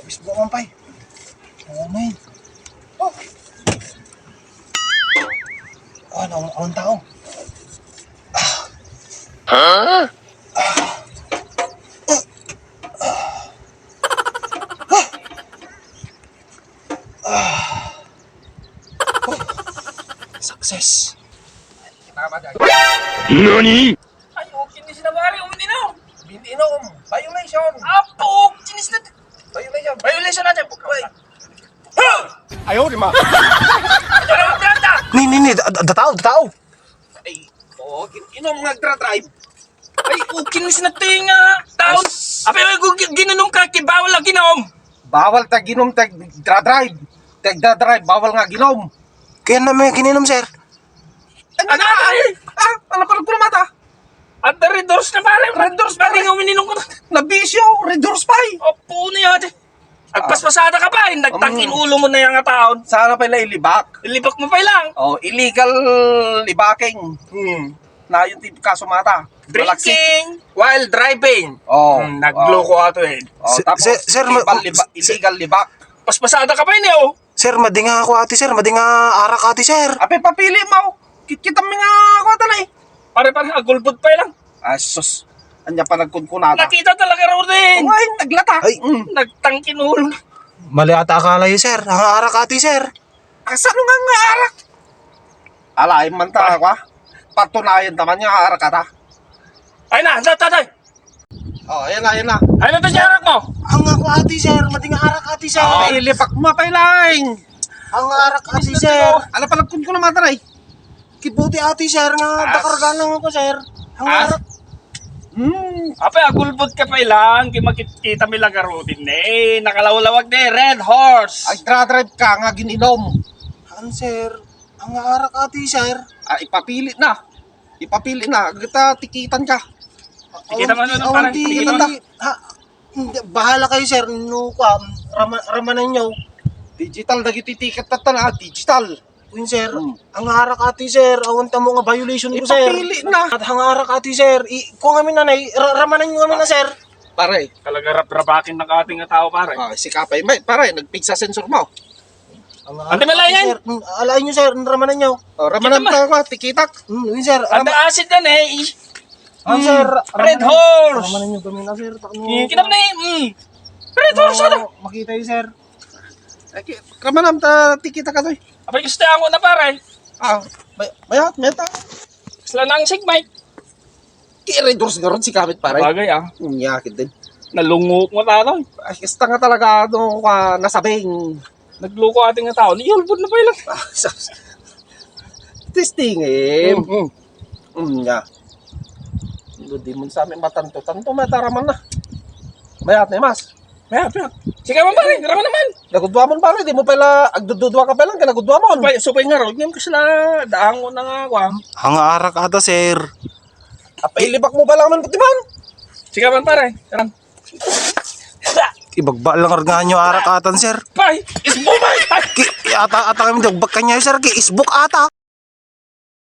Facebook man pay. Oo man. Oh. Oh, naong tao. Huh? Success. NANI? Ay, kinis na pare, uminom. Bininom. Violation. Apo, kinis na. Violation. Violation natin. Wait. Ayaw, di ma. Ni, tao. Ay, inom nga drive. Ay, kinis na tinga. Taon. Apay, ginanong ka, bawal lang ginom. Bawal tag ginom tag drive. Tag drive bawal nga ginom. Kaya na may gininom, sir. Ano? Ano pa mata? At the red doors na pare. Red doors pare, nga uminom ko na. Nabisyo, red doors pa eh. Opo na yan. Agpaspasada ka pa, nagtangkin ulo mo na yung taon. Sana pala ilibak. Ilibak mo pa lang. Oh, illegal libaking. Na yung tip kaso mata. Drinking while driving. Oh, Nagloko ato eh. Oh, tapos Sir, illegal libak. Paspasada ka pa yun eh oh. Sir, madinga ako ate, sir. Madinga arak ate, sir. Ape papili mo. Kita mo nga ako talay. Pare, agulbod pa lang. Asus. Anya pa nagkunkunata. Nakita talaga raw din. Ay, naglata. Ay. Nagtangkin ulo. Mali ata akala yun, sir. Ang arak ate, sir. Saan nga arak? Alain man ta ako. Patunayan naman niya arak ata. Ay na, tatay. Oh, ayan na. Ay na tajarak mo. Ang ako ate, sir. Madinga arak ate, sir. Ilipak mo pa ilaing. Ang arak ate, sir. Ala pala kun ko na mataray. Kibuti ate, sir. Nga bakargan lang ako, sir. Ang arak. Apay, agulbod ka pa lang. Makikita mi lang karutin eh. Nakalawlawag na red horse. Ay drive ka nga gininom. Ang sir. Ang arak ate, sir. Ipapili na. Kita tikitan ka. Tikita mo nun, parang tikitan Awanti. Bahala kayo, sir. No, ramanan nyo. Digital dagiti ticket na digital. Yun, sir. Ang arak ate, sir. Awanta mo nga violation ko, sir. Ipapili na. At ang arak ate, sir. Kung kami nanay, ramanan nyo kami na, sir. Pare. Talaga rap-rapakin ng ating tao, pare. Si Kapay. Pare, nagpig sa sensor mo. Ang Ante malayan. sir. Alain nyo, sir. Ramanan nyo. Ramanan ka ko, tikitak. Yun, sir. Ang acid na eh. Sir. Red horse. Ramanan nyo kami na, sir. Kita mo na eh. Red horse ano? Makita yun, sir. Ramanan tikita ka to. Apay, gusto ako na pare. Bayat, meta. Sila na ang sigmite. Red-doors nga ron si Kapit, pare. Bagay ah. Yakit din. Nalungok mo tayo. Ay, kasta nga talaga nasabing. Nagloko ating nga tao. Niyulbod na pa ilang. Testing eh. Nga. Hindi mo sa amin matanto-tanto, mataraman na. Bayat na mas. Mayat. Sige man pare, garaman naman. Nagudwa mo pare, di mo pala, agdududwa ka pala, nagudwa mo. Supay nga raw. Ngayon kasi na daango na nga ako. Ang arak ata, sir. Apay, libak mo pa lang man putiman. Sige man pare. Karam. Ibagba lang argahan nyo arak atan, sir. Pay! Isbo pay! Ata kami dagbag kanya, sir. Isbuk ata.